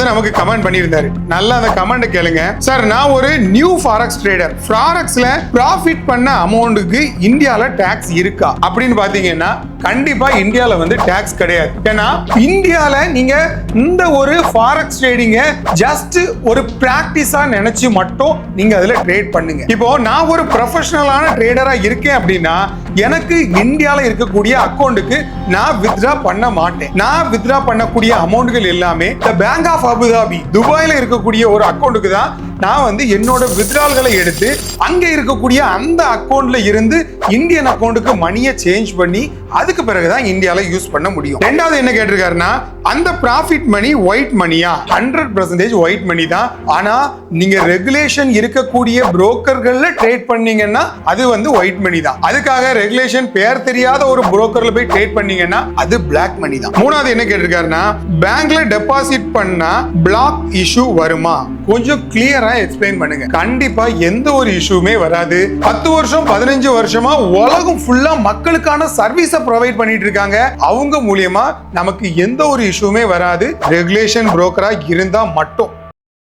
நமக்கு கமெண்ட் பண்ணியிருந்தாரு. நல்லா அந்த கமெண்ட் கேளுங்க. சார், நான் ஒரு நியூ ஃபாரெக்ஸ் ட்ரேடர். ஃபாரெக்ஸ்ல ப்ராஃபிட் பண்ண அமௌண்ட்டுக்கு இந்தியால டாக்ஸ் இருக்கா அப்படின்னு பாத்தீங்கன்னா கண்டிப்பா இந்தியால வந்து டாக்ஸ் கிடையாது. ஏன்னா இந்தியால நீங்க இந்த ஒரு ஃபாரெக்ஸ் ட்ரேடிங்க ஜஸ்ட் ஒரு பிராக்டிஸா நினைச்சு மட்டும் நீங்க அதுல ட்ரேட் பண்ணுங்க. இப்போ நான் ஒரு ப்ரொஃபஷனலான ட்ரேடரா இருக்கேன் அப்படின்னா எனக்கு இந்தியால இருக்கக்கூடிய அக்கௌண்ட்டுக்கு நான் வித்ட்ரா பண்ண மாட்டேன். நான் வித்ட்ரா பண்ணக்கூடிய அமௌண்ட்கள் எல்லாமே பேங்க் ஆஃப் அபுதாபி துபாயில இருக்கக்கூடிய ஒரு அக்கௌண்ட்டுக்கு தான் நான் வந்து என்னோட வித்ட்ரால்களை எடுத்து அங்க இருக்கக்கூடிய அந்த அக்கௌண்ட்ல இருந்து இந்தியன் அக்கௌண்ட்டுக்கு மணியை சேஞ்ச் பண்ணி அதுக்கு பிறகுதான் இந்தியால யூஸ் பண்ண முடியும். ரெண்டாவது என்ன கேட்டிருக்காருன்னா, அந்த ப்ராஃபிட் மணி ஒயிட் மணியா? 100% ஒயிட் மணி தான். ஆனா நீங்க ரெகுலேஷன் இருக்கக்கூடிய புரோக்கர்கள்ல ட்ரேட் பண்ணீங்கன்னா அது வந்து ஒயிட் மணி தான். அதுக்காக ரெகுலேஷன் பேர் தெரியாத ஒரு புரோக்கர்ல போய் ட்ரேட் பண்ணீங்கன்னா அது பிளாக் மணி தான். மூணாவது என்ன கேட்டிருக்காருன்னா, பேங்க்ல டெபாசிட் பண்ணா பிளாக் இஷ்யூ வருமா? கொஞ்சம் கிளியரா எக்ஸ்பிளைன் பண்ணுங்க. கண்டிப்பா எந்த ஒரு இஷ்யூமே வராது. 10 வருஷம் 15 வருஷமா உலகம் ஃபுல்லா மக்களுக்கான சர்வீஸ ப்ரொவைட் பண்ணிட்டு இருக்காங்க. அவங்க மூலியமா நமக்கு எந்த ஒரு இஷ்யூமே வராது. ரெகுலேஷன் புரோக்கரா இருந்தா மட்டும்.